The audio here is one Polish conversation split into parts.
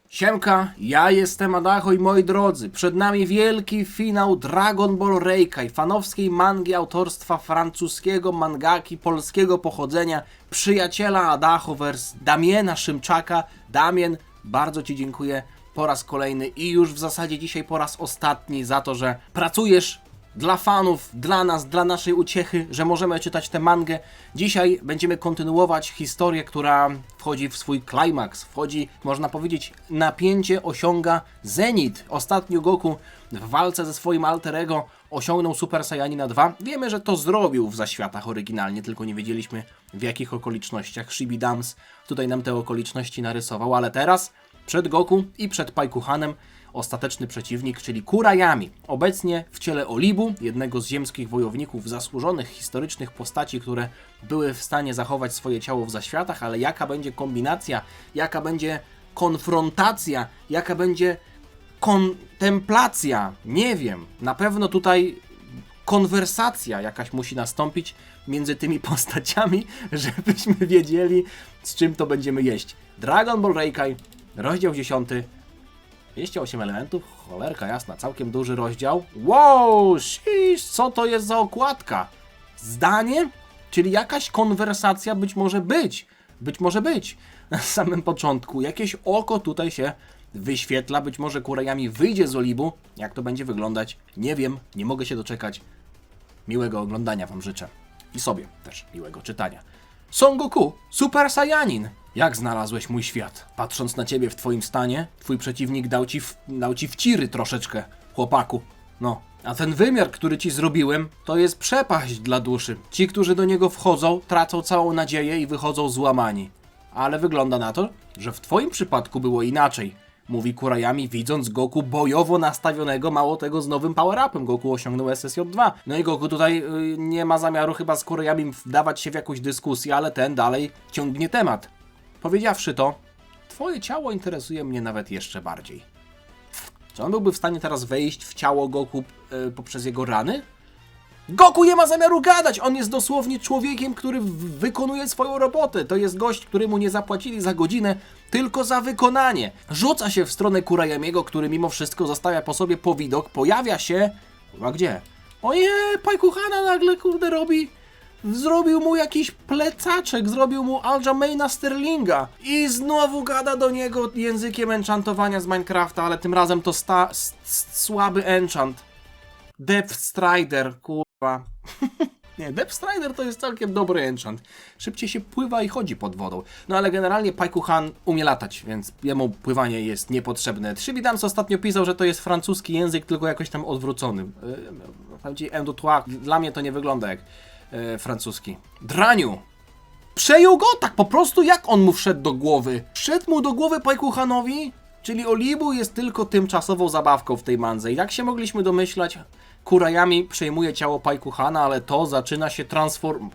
Siemka, ja jestem Adacho i moi drodzy, przed nami wielki finał Dragon Ball Reikai, fanowskiej mangi autorstwa francuskiego mangaki polskiego pochodzenia, przyjaciela Adachoverse, Damiena Szymczaka. Damien, bardzo Ci dziękuję po raz kolejny i już w zasadzie dzisiaj po raz ostatni za to, że pracujesz dla fanów, dla nas, dla naszej uciechy, że możemy czytać tę mangę. Dzisiaj będziemy kontynuować historię, która wchodzi w swój klimaks, wchodzi, można powiedzieć, napięcie osiąga zenit. Ostatnio Goku w walce ze swoim alter ego osiągnął Super Saiyanina 2. Wiemy, że to zrobił w zaświatach oryginalnie, tylko nie wiedzieliśmy w jakich okolicznościach. Shibi Dams tutaj nam te okoliczności narysował, ale teraz przed Goku i przed Paikuhanem ostateczny przeciwnik, czyli Kurayami. Obecnie w ciele Olibu, jednego z ziemskich wojowników, zasłużonych historycznych postaci, które były w stanie zachować swoje ciało w zaświatach, ale jaka będzie kombinacja, jaka będzie konfrontacja, jaka będzie kontemplacja, nie wiem. Na pewno tutaj konwersacja jakaś musi nastąpić między tymi postaciami, żebyśmy wiedzieli, z czym to będziemy jeść. Dragon Ball Reikai, rozdział 10. 208 elementów, cholerka jasna, całkiem duży rozdział. Wow, shish, co to jest za okładka? Zdanie? Czyli jakaś konwersacja być może być. Na samym początku jakieś oko tutaj się wyświetla, być może Kurayami wyjdzie z Olibu. Jak to będzie wyglądać? Nie wiem, nie mogę się doczekać. Miłego oglądania Wam życzę. I sobie też miłego czytania. Son Goku, Super Saiyanin! Jak znalazłeś mój świat? Patrząc na ciebie w twoim stanie, twój przeciwnik dał ci wciry troszeczkę, chłopaku. No, a ten wymiar, który ci zrobiłem, to jest przepaść dla duszy. Ci, którzy do niego wchodzą, tracą całą nadzieję i wychodzą złamani. Ale wygląda na to, że w twoim przypadku było inaczej. Mówi Kurayami, widząc Goku bojowo nastawionego, mało tego z nowym power-upem. Goku osiągnął SSJ2. No i Goku tutaj nie ma zamiaru chyba z Kurayami wdawać się w jakąś dyskusję, ale ten dalej ciągnie temat. Powiedziawszy to, twoje ciało interesuje mnie nawet jeszcze bardziej. Czy on byłby w stanie teraz wejść w ciało Goku poprzez jego rany? Goku nie ma zamiaru gadać! On jest dosłownie człowiekiem, który wykonuje swoją robotę. To jest gość, któremu nie zapłacili za godzinę, tylko za wykonanie. Rzuca się w stronę Kurayamiego, który mimo wszystko zostawia po sobie powidok. Pojawia się... A gdzie? Ojej, Paikuhana nagle kurde robi... Zrobił mu jakiś plecaczek, zrobił mu Aljamaina Sterlinga i znowu gada do niego językiem enchantowania z Minecrafta, ale tym razem to słaby enchant. Depth Strider, kurwa. Nie, Depth Strider to jest całkiem dobry enchant. Szybciej się pływa i chodzi pod wodą. No ale generalnie Paikuhan umie latać, więc jemu pływanie jest niepotrzebne. Shibi Dams ostatnio pisał, że to jest francuski język, tylko jakoś tam odwrócony. Dla mnie to nie wygląda jak francuski. Draniu! Przejął go tak po prostu, jak on mu wszedł do głowy? Wszedł mu do głowy Paikuhanowi? Czyli Olibu jest tylko tymczasową zabawką w tej mandze. Jak się mogliśmy domyślać, Kurayami przejmuje ciało Paikuhana, ale to zaczyna się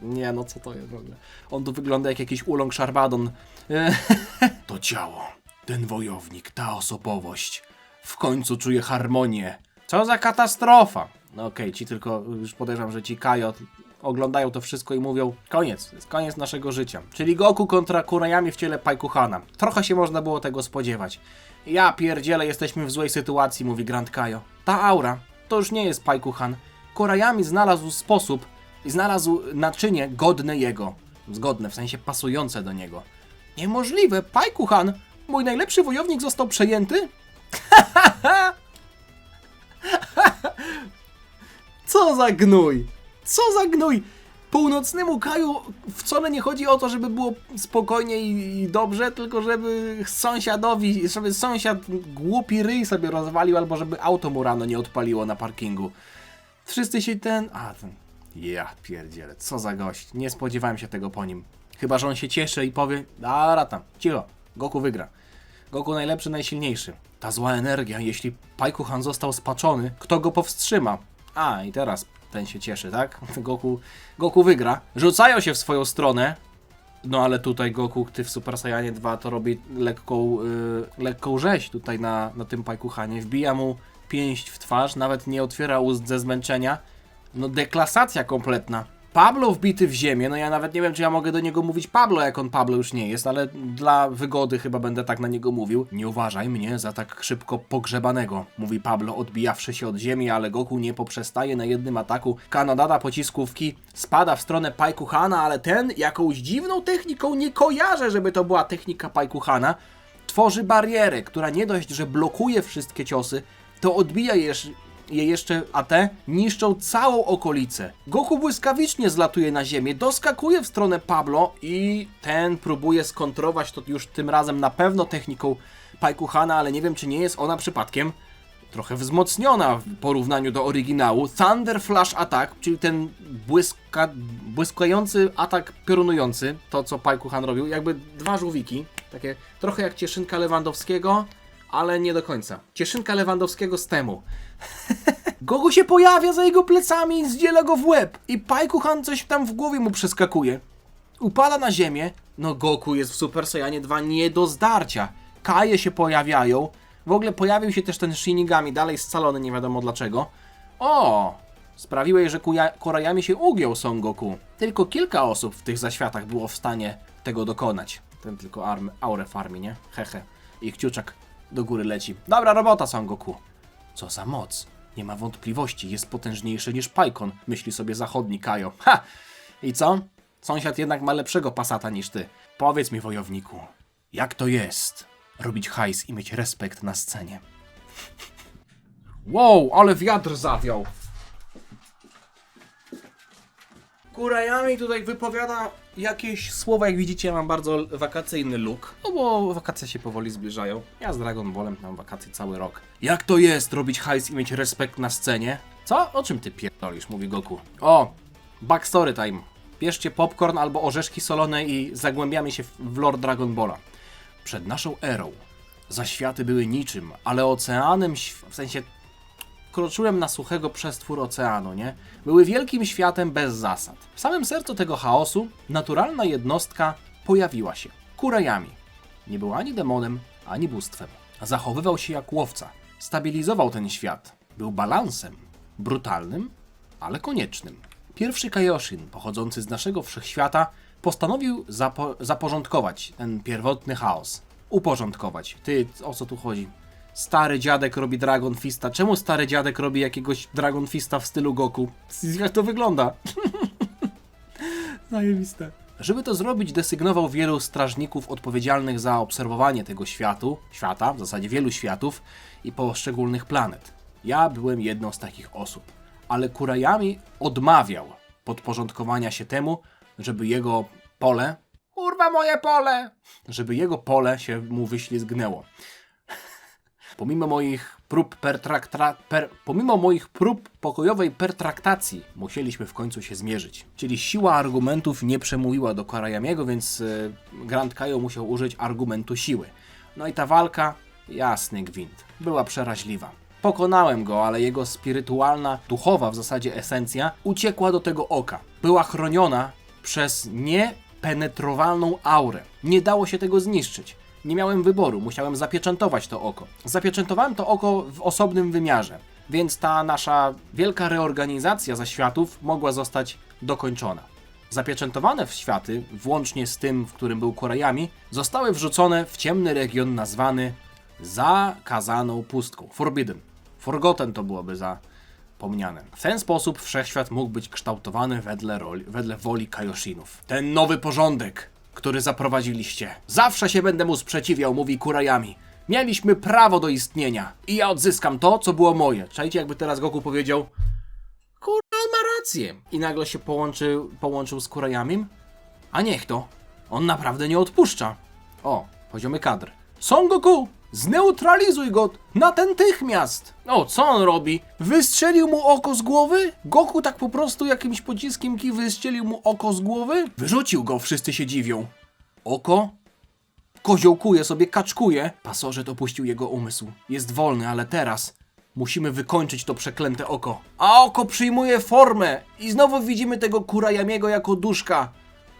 Nie, no co to jest w ogóle? On tu wygląda jak jakiś Ulong Sharbadon. To ciało, ten wojownik, ta osobowość. W końcu czuje harmonię. Co za katastrofa! No okej, ci tylko, już podejrzewam, że ci Kajo oglądają to wszystko i mówią, koniec, jest koniec naszego życia. Czyli Goku kontra Kurayami w ciele Paikuhana. Trochę się można było tego spodziewać. Ja pierdzielę, jesteśmy w złej sytuacji, mówi Grand Kajo. Ta aura, to już nie jest Paikuhan. Kurayami znalazł sposób i znalazł naczynie godne jego. Zgodne, w sensie pasujące do niego. Niemożliwe, Paikuhan, mój najlepszy wojownik został przejęty? Co za gnój! Co za gnój! Północnemu Kaju wcale nie chodzi o to, żeby było spokojnie i dobrze, tylko żeby sąsiad głupi ryj sobie rozwalił, albo żeby auto mu rano nie odpaliło na parkingu. Wszyscy się Ja pierdzielę, co za gość. Nie spodziewałem się tego po nim. Chyba że on się cieszy i powie, dobra tam, cicho, Goku wygra. Goku najlepszy, najsilniejszy. Ta zła energia, jeśli Paikuhan został spaczony, kto go powstrzyma? A, i teraz ten się cieszy, tak? Goku wygra. Rzucają się w swoją stronę. No ale tutaj Goku, ty w Super Saiyanie 2 to robi lekką rzeź tutaj na tym Paikuhanie. Wbija mu pięść w twarz, nawet nie otwiera ust ze zmęczenia. No deklasacja kompletna. Pablo wbity w ziemię, no ja nawet nie wiem, czy ja mogę do niego mówić Pablo, jak on Pablo już nie jest, ale dla wygody chyba będę tak na niego mówił. Nie uważaj mnie za tak szybko pogrzebanego, mówi Pablo, odbijawszy się od ziemi, ale Goku nie poprzestaje na jednym ataku. Kanonada pociskówki spada w stronę Paikuhana, ale ten jakąś dziwną techniką, nie kojarzę, żeby to była technika Paikuhana, tworzy barierę, która nie dość, że blokuje wszystkie ciosy, to odbija je jeszcze, a te niszczą całą okolicę. Goku błyskawicznie zlatuje na ziemię, doskakuje w stronę Pablo i ten próbuje skontrować to już tym razem na pewno techniką Paikuhana, ale nie wiem, czy nie jest ona przypadkiem trochę wzmocniona w porównaniu do oryginału. Thunder Flash Attack, czyli ten błyskający atak piorunujący, to co Paikuhan robił, jakby dwa żółwiki, takie trochę jak Cieszynka Lewandowskiego, ale nie do końca. Cieszynka Lewandowskiego z temu. Goku się pojawia za jego plecami i zdziela go w łeb. I Paikuhan coś tam w głowie mu przeskakuje. Upada na ziemię. No Goku jest w Super Saiyanie 2 nie do zdarcia. Kaje się pojawiają. W ogóle pojawił się też ten Shinigami, dalej scalony, nie wiadomo dlaczego. O! Sprawiłeś, że Kurayami się ugiął, Son Goku. Tylko kilka osób w tych zaświatach było w stanie tego dokonać. Ten tylko aurę farmi, nie? Hehe. I kciuczek do góry leci. Dobra robota, Son Goku. Co za moc. Nie ma wątpliwości, jest potężniejszy niż Paikon, myśli sobie zachodni Kajo. Ha! I co? Sąsiad jednak ma lepszego pasata niż ty. Powiedz mi, wojowniku, jak to jest robić hajs i mieć respekt na scenie? Wow, ale wiatr zawiał. Kurayami tutaj wypowiada jakieś słowa, jak widzicie ja mam bardzo wakacyjny look, no bo wakacje się powoli zbliżają. Ja z Dragon Ballem mam wakacje cały rok. Jak to jest robić hajs i mieć respekt na scenie? Co? O czym ty pierdolisz, mówi Goku. O, backstory time. Bierzcie popcorn albo orzeszki solone i zagłębiamy się w lore Dragon Balla. Przed naszą erą zaświaty były niczym, ale oceanem, w sensie kroczyłem na suchego przestwór oceanu, nie? Były wielkim światem bez zasad. W samym sercu tego chaosu naturalna jednostka pojawiła się. Kurayami. Nie był ani demonem, ani bóstwem. Zachowywał się jak łowca. Stabilizował ten świat. Był balansem. Brutalnym, ale koniecznym. Pierwszy Kaioshin, pochodzący z naszego wszechświata, postanowił zaporządkować ten pierwotny chaos. Uporządkować. Ty, o co tu chodzi? Stary dziadek robi Dragon Fista. Czemu stary dziadek robi jakiegoś Dragon Fista w stylu Goku? Jak to wygląda? Zajebiste. Żeby to zrobić, desygnował wielu strażników odpowiedzialnych za obserwowanie tego świata, w zasadzie wielu światów i poszczególnych planet. Ja byłem jedną z takich osób. Ale Kurayami odmawiał podporządkowania się temu, żeby jego pole... Kurwa moje pole! Żeby jego pole się mu wyślizgnęło. Pomimo moich prób pokojowej pertraktacji musieliśmy w końcu się zmierzyć. Czyli siła argumentów nie przemówiła do Kurayamiego, więc Grand Kaio musiał użyć argumentu siły. No i ta walka, jasny gwint, była przeraźliwa. Pokonałem go, ale jego spirytualna, duchowa w zasadzie esencja uciekła do tego oka. Była chroniona przez niepenetrowalną aurę. Nie dało się tego zniszczyć. Nie miałem wyboru, musiałem zapieczętować to oko. Zapieczętowałem to oko w osobnym wymiarze, więc ta nasza wielka reorganizacja zaświatów mogła zostać dokończona. Zapieczętowane światy, włącznie z tym, w którym był Kurayami, zostały wrzucone w ciemny region nazwany Zakazaną Pustką. Forbidden. Forgotten to byłoby zapomniane. W ten sposób wszechświat mógł być kształtowany wedle woli Kaioshinów. Ten nowy porządek, który zaprowadziliście. Zawsze się będę mu sprzeciwiał, mówi Kurayami. Mieliśmy prawo do istnienia i ja odzyskam to, co było moje. Czajcie, jakby teraz Goku powiedział: kurwa, on ma rację. I nagle się połączył z Kurayamim. A niech to. On naprawdę nie odpuszcza. O, poziomy kadr. Son Goku! Zneutralizuj go natychmiast! O, co on robi? Wystrzelił mu oko z głowy? Goku tak po prostu jakimś pociskiem ki wystrzelił mu oko z głowy? Wyrzucił go, wszyscy się dziwią. Oko? Koziołkuje sobie, kaczkuje. Pasożyt opuścił jego umysł. Jest wolny, ale teraz musimy wykończyć to przeklęte oko. A oko przyjmuje formę i znowu widzimy tego Kurayamiego jako duszka.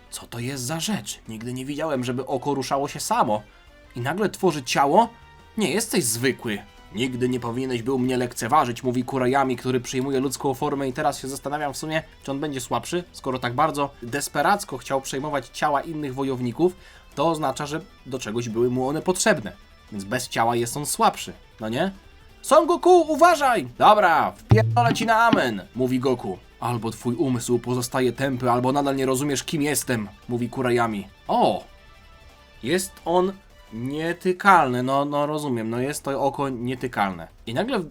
Co to jest za rzecz? Nigdy nie widziałem, żeby oko ruszało się samo. I nagle tworzy ciało? Nie jesteś zwykły. Nigdy nie powinieneś był mnie lekceważyć, mówi Kurayami, który przyjmuje ludzką formę i teraz się zastanawiam w sumie, czy on będzie słabszy, skoro tak bardzo desperacko chciał przejmować ciała innych wojowników, to oznacza, że do czegoś były mu one potrzebne, więc bez ciała jest on słabszy, no nie? Son Goku, uważaj! Dobra, wpierdolę ci na amen, mówi Goku. Albo twój umysł pozostaje tępy, albo nadal nie rozumiesz, kim jestem, mówi Kurayami. O! Jest on nietykalny, no rozumiem, no jest to oko nietykalne. I nagle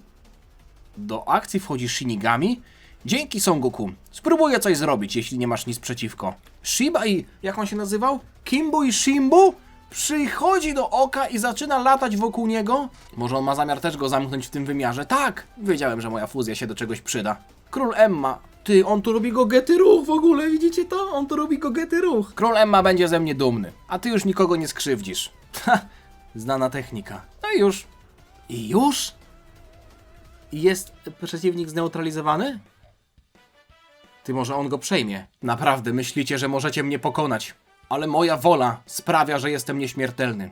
do akcji wchodzi Shinigami. Dzięki Son Goku, spróbuję coś zrobić, jeśli nie masz nic przeciwko. Shiba i, jak on się nazywał? Kimbu i Shimbu? Przychodzi do oka i zaczyna latać wokół niego? Może on ma zamiar też go zamknąć w tym wymiarze? Tak! Wiedziałem, że moja fuzja się do czegoś przyda. Król Emma. Ty, on tu robi gogety ruch w ogóle, widzicie to? On tu robi gogety ruch. Król Emma będzie ze mnie dumny, a ty już nikogo nie skrzywdzisz. Ha! Znana technika. No i już. I już? I jest przeciwnik zneutralizowany? Ty, może on go przejmie. Naprawdę, myślicie, że możecie mnie pokonać. Ale moja wola sprawia, że jestem nieśmiertelny.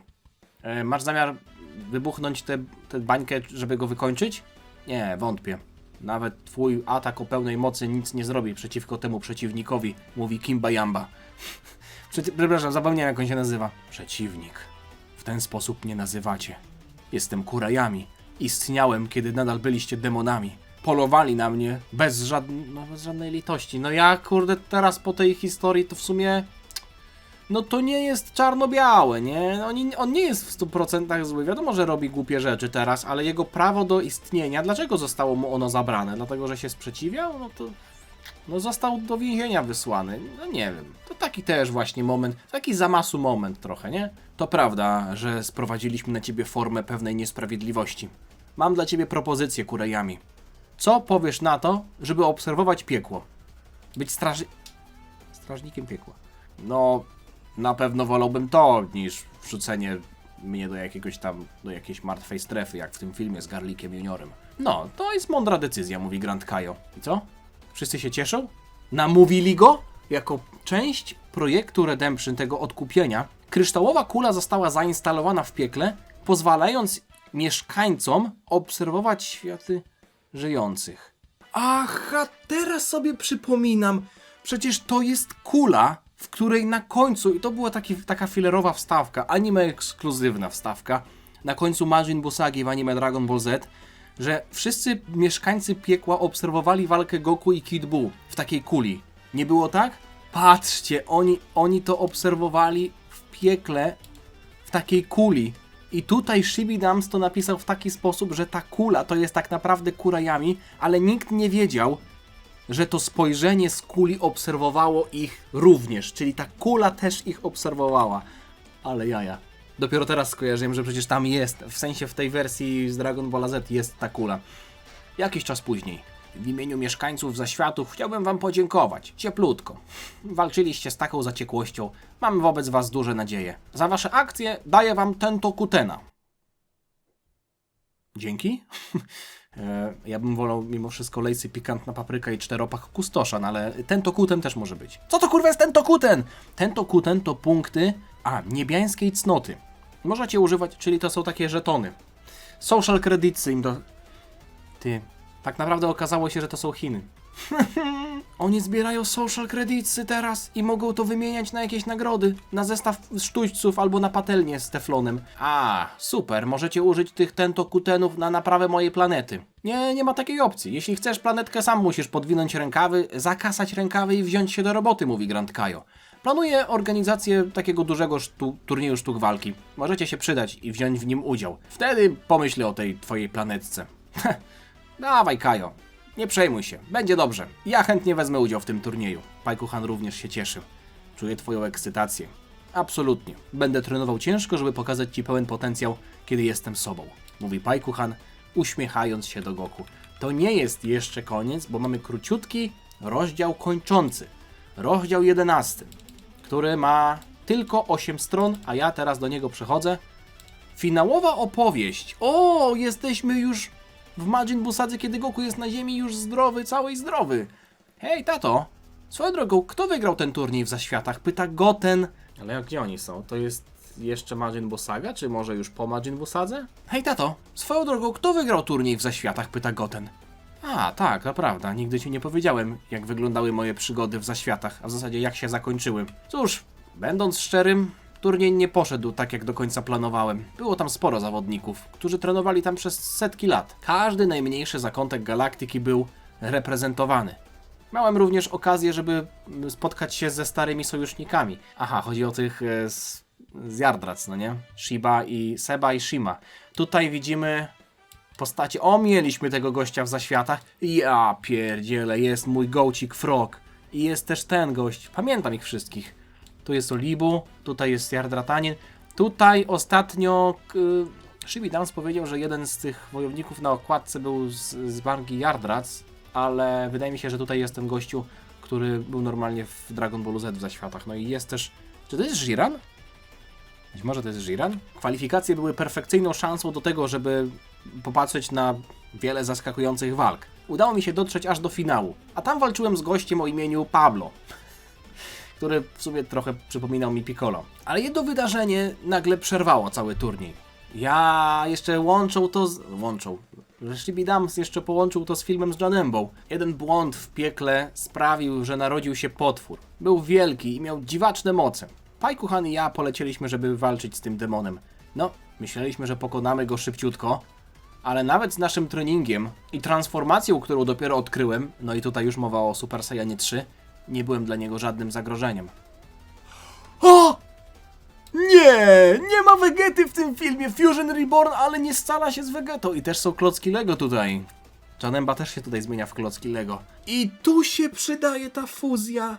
Masz zamiar wybuchnąć tę bańkę, żeby go wykończyć? Nie, wątpię. Nawet twój atak o pełnej mocy nic nie zrobi przeciwko temu przeciwnikowi, mówi Kimba Yamba. Przepraszam, zapomniałem, jak on się nazywa. Przeciwnik. W ten sposób mnie nazywacie. Jestem Kurayami. Istniałem, kiedy nadal byliście demonami. Polowali na mnie bez żadnej litości. No ja, kurde, teraz po tej historii to w sumie... No to nie jest czarno-białe, nie? On nie jest w 100% zły. Wiadomo, że robi głupie rzeczy teraz, ale jego prawo do istnienia, dlaczego zostało mu ono zabrane? Dlatego, że się sprzeciwiał? No to... No został do więzienia wysłany. No nie wiem. To taki też właśnie moment, taki zamasu moment trochę, nie? To prawda, że sprowadziliśmy na ciebie formę pewnej niesprawiedliwości. Mam dla ciebie propozycję, Kurayami. Co powiesz na to, żeby obserwować piekło? Być strażnikiem piekła. No... Na pewno wolałbym to, niż wrzucenie mnie do jakiejś martwej strefy, jak w tym filmie z Garlickiem Juniorem. No, to jest mądra decyzja, mówi Grand Kaio. I co? Wszyscy się cieszą? Namówili go? Jako część projektu Redemption, tego odkupienia, kryształowa kula została zainstalowana w piekle, pozwalając mieszkańcom obserwować światy żyjących. Aha, teraz sobie przypominam. Przecież to jest kula, w której na końcu, i to była taka filerowa wstawka, anime ekskluzywna wstawka, na końcu Majin Buu Sagi w anime Dragon Ball Z, że wszyscy mieszkańcy piekła obserwowali walkę Goku i Kid Buu w takiej kuli. Nie było tak? Patrzcie, oni to obserwowali w piekle w takiej kuli. I tutaj Shibidams to napisał w taki sposób, że ta kula to jest tak naprawdę Kurayami, ale nikt nie wiedział, że to spojrzenie z kuli obserwowało ich również, czyli ta kula też ich obserwowała. Ale jaja. Dopiero teraz skojarzyłem, że przecież tam jest, w sensie w tej wersji z Dragon Ball Z jest ta kula. Jakiś czas później. W imieniu mieszkańców Zaświatów chciałbym wam podziękować. Cieplutko. Walczyliście z taką zaciekłością. Mam wobec was duże nadzieje. Za wasze akcje daję wam Tentokutena. Dzięki. Ja bym wolał mimo wszystko lejcy, pikantna papryka i czteropak kustoszan, ale Tentokuten też może być. Co to kurwa jest Tentokuten? Tentokuten to punkty niebiańskiej cnoty. Możecie używać, czyli to są takie żetony. Social creditsy im do... Ty, tak naprawdę okazało się, że to są Chiny. Oni zbierają social creditsy teraz i mogą to wymieniać na jakieś nagrody, na zestaw sztućców albo na patelnię z teflonem. Super, możecie użyć tych tentokutenów na naprawę mojej planety. Nie ma takiej opcji. Jeśli chcesz planetkę, sam musisz podwinąć rękawy, zakasać rękawy i wziąć się do roboty, mówi Grand Kaio. Planuję organizację takiego dużego turnieju sztuk walki. Możecie się przydać i wziąć w nim udział. Wtedy pomyślę o tej twojej planetce. Dawaj, Kajo. Nie przejmuj się, będzie dobrze. Ja chętnie wezmę udział w tym turnieju. Pajkuchan również się cieszy. Czuję twoją ekscytację. Absolutnie. Będę trenował ciężko, żeby pokazać ci pełen potencjał, kiedy jestem sobą. Mówi Pajkuchan, uśmiechając się do Goku. To nie jest jeszcze koniec, bo mamy króciutki rozdział kończący. Rozdział 11, który ma tylko 8 stron, a ja teraz do niego przechodzę. Finałowa opowieść. O, jesteśmy już w Majin Buu Sadze, kiedy Goku jest na ziemi już zdrowy, cały i zdrowy. Hej, tato, swoją drogą, kto wygrał ten turniej w Zaświatach? Pyta Goten. Ale gdzie oni są? To jest jeszcze Majin Buu Saga, czy może już po Majin Buu Sadze? Hej tato, swoją drogą, kto wygrał turniej w Zaświatach? Pyta Goten. A, tak, to prawda, nigdy ci nie powiedziałem, jak wyglądały moje przygody w Zaświatach, a w zasadzie jak się zakończyły. Cóż, będąc szczerym, turniej nie poszedł tak, jak do końca planowałem. Było tam sporo zawodników, którzy trenowali tam przez setki lat. Każdy najmniejszy zakątek galaktyki był reprezentowany. Miałem również okazję, żeby spotkać się ze starymi sojusznikami. Aha, chodzi o tych z Yardrats, no nie? Seba i Shima. Tutaj widzimy postacie... O, mieliśmy tego gościa w Zaświatach. Ja pierdzielę, jest mój gołcik Frog. I jest też ten gość. Pamiętam ich wszystkich. Tu jest Olibu, tutaj jest Yardratanin. Tutaj ostatnio Shibi Dams powiedział, że jeden z tych wojowników na okładce był z mangi Yardrats, ale wydaje mi się, że tutaj jest ten gościu, który był normalnie w Dragon Ballu Z w Zaświatach. No i jest też... Czy to jest Jiran? Być może to jest Jiran? Kwalifikacje były perfekcyjną szansą do tego, żeby popatrzeć na wiele zaskakujących walk. Udało mi się dotrzeć aż do finału, a tam walczyłem z gościem o imieniu Pablo, który w sumie trochę przypominał mi Piccolo. Ale jedno wydarzenie nagle przerwało cały turniej. Ja jeszcze Shibi Dams jeszcze połączył to z filmem z Janembo. Jeden błąd w piekle sprawił, że narodził się potwór. Był wielki i miał dziwaczne moce. Paikuhan i ja polecieliśmy, żeby walczyć z tym demonem. No, myśleliśmy, że pokonamy go szybciutko, ale nawet z naszym treningiem i transformacją, którą dopiero odkryłem, no i tutaj już mowa o Super Saiyanie 3, nie byłem dla niego żadnym zagrożeniem. O! Nie ma Vegety w tym filmie. Fusion Reborn, ale nie scala się z Vegetą. I też są klocki Lego tutaj. Janemba też się tutaj zmienia w klocki Lego. I tu się przydaje ta fuzja.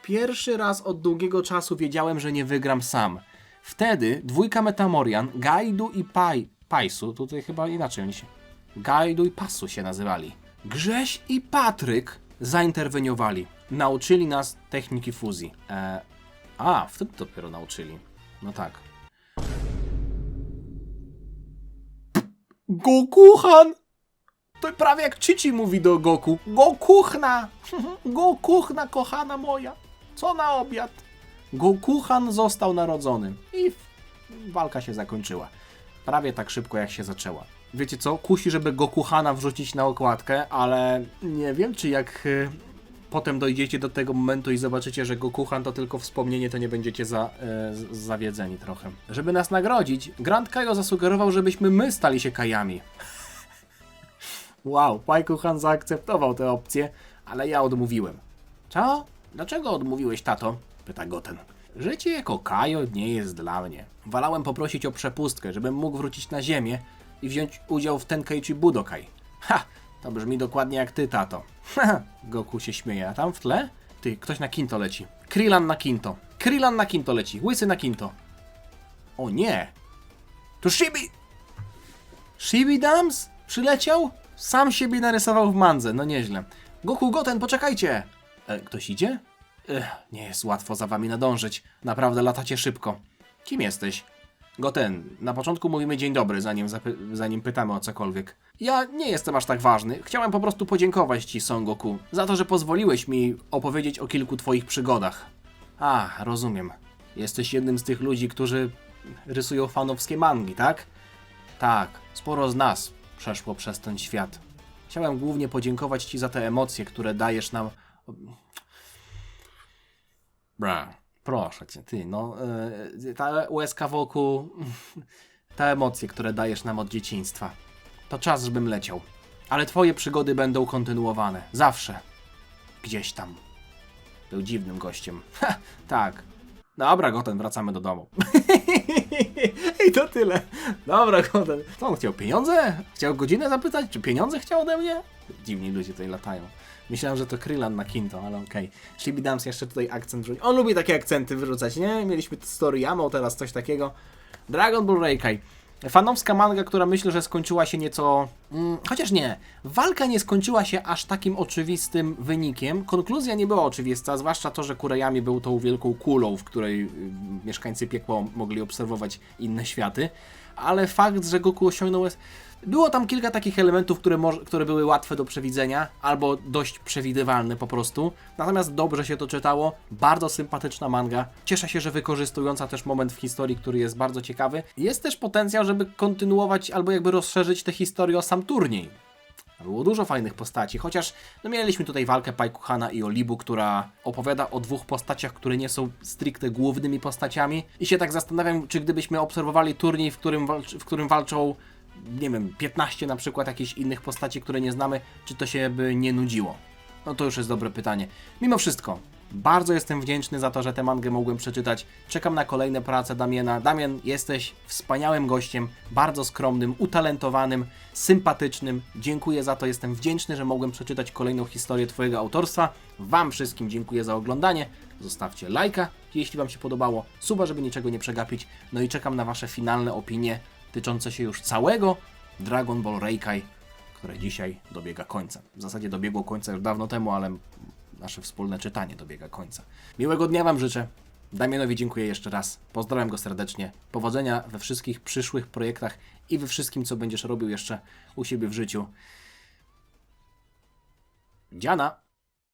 Pierwszy raz od długiego czasu wiedziałem, że nie wygram sam. Wtedy dwójka Metamorian, Gaidu i Paisu, tutaj chyba inaczej oni się... Gaidu i Pasu się nazywali. Grześ i Patryk zainterweniowali. Nauczyli nas techniki fuzji. Wtedy dopiero nauczyli. No tak. Gokuchan! To prawie jak Chichi mówi do Goku. Gokuchna! Gokuchna, kochana moja! Co na obiad? Gokuchan został narodzony. I walka się zakończyła. Prawie tak szybko, jak się zaczęła. Wiecie co? Kusi, żeby Gokuchana wrzucić na okładkę, ale nie wiem, czy jak potem dojdziecie do tego momentu i zobaczycie, że Gokuchan to tylko wspomnienie, to nie będziecie zawiedzeni trochę. Żeby nas nagrodzić, Grand Kaio zasugerował, żebyśmy my stali się Kajami. Wow, Paikuhan zaakceptował tę opcję, ale ja odmówiłem. Co? Dlaczego odmówiłeś, tato? Pyta Goten. Życie jako Kaio nie jest dla mnie. Wolałem poprosić o przepustkę, żebym mógł wrócić na ziemię i wziąć udział w Tenkaichi Budokai. Ha! To brzmi dokładnie jak ty, tato. Goku się śmieje, a tam w tle? Ty, ktoś na Kinto leci. Krillan na Kinto. Krillan na Kinto leci. Łysy na Kinto. O nie! To Shibi! Shibi Dams? Przyleciał? Sam siebie narysował w mandze, no nieźle. Goku, Goten, poczekajcie! Ktoś idzie? Nie jest łatwo za wami nadążyć. Naprawdę latacie szybko. Kim jesteś? Goten, na początku mówimy dzień dobry, zanim pytamy o cokolwiek. Ja nie jestem aż tak ważny. Chciałem po prostu podziękować ci, Son Goku, za to, że pozwoliłeś mi opowiedzieć o kilku twoich przygodach. Rozumiem. Jesteś jednym z tych ludzi, którzy rysują fanowskie mangi, tak? Tak, sporo z nas przeszło przez ten świat. Chciałem głównie podziękować ci za te emocje, które dajesz nam... Proszę cię, ty, ta łezka wokół, te emocje, które dajesz nam od dzieciństwa. To czas, żebym leciał. Ale twoje przygody będą kontynuowane. Zawsze. Gdzieś tam. Był dziwnym gościem. Tak. Dobra, Goten, wracamy do domu. I to tyle. Dobra, Goten. Co on chciał? Pieniądze? Chciał godzinę zapytać? Czy pieniądze chciał ode mnie? Dziwni ludzie tutaj latają. Myślałem, że to Krillan na Kinto, ale okej. Shibi Dams jeszcze tutaj akcent wrzucił. On lubi takie akcenty wyrzucać, nie? Mieliśmy Storiyamą, teraz coś takiego. Dragon Ball Reikai. Fanowska manga, która myślę, że skończyła się nieco... chociaż nie. Walka nie skończyła się aż takim oczywistym wynikiem. Konkluzja nie była oczywista, zwłaszcza to, że Kurayami był tą wielką kulą, w której mieszkańcy piekła mogli obserwować inne światy. ale fakt, że Goku osiągnął... Było tam kilka takich elementów, które były łatwe do przewidzenia, albo dość przewidywalne po prostu. Natomiast dobrze się to czytało, bardzo sympatyczna manga. Cieszę się, że wykorzystująca też moment w historii, który jest bardzo ciekawy. Jest też potencjał, żeby kontynuować albo jakby rozszerzyć tę historię o sam turniej. Było dużo fajnych postaci, chociaż no mieliśmy tutaj walkę Paikuhana i Olibu, która opowiada o dwóch postaciach, które nie są stricte głównymi postaciami. I się tak zastanawiam, czy gdybyśmy obserwowali turniej, w którym walczą, nie wiem, 15 na przykład jakichś innych postaci, które nie znamy, czy to się by nie nudziło? No to już jest dobre pytanie. Mimo wszystko, bardzo jestem wdzięczny za to, że tę mangę mogłem przeczytać. Czekam na kolejne prace Damiana. Damian, jesteś wspaniałym gościem, bardzo skromnym, utalentowanym, sympatycznym. Dziękuję za to, jestem wdzięczny, że mogłem przeczytać kolejną historię Twojego autorstwa. Wam wszystkim dziękuję za oglądanie. Zostawcie lajka, jeśli Wam się podobało, suba, żeby niczego nie przegapić. No i czekam na Wasze finalne opinie tyczące się już całego Dragon Ball Reikai, które dzisiaj dobiega końca. W zasadzie dobiegło końca już dawno temu, ale nasze wspólne czytanie dobiega końca. Miłego dnia Wam życzę. Damianowi dziękuję jeszcze raz. Pozdrawiam go serdecznie. Powodzenia we wszystkich przyszłych projektach i we wszystkim, co będziesz robił jeszcze u siebie w życiu. Dziana!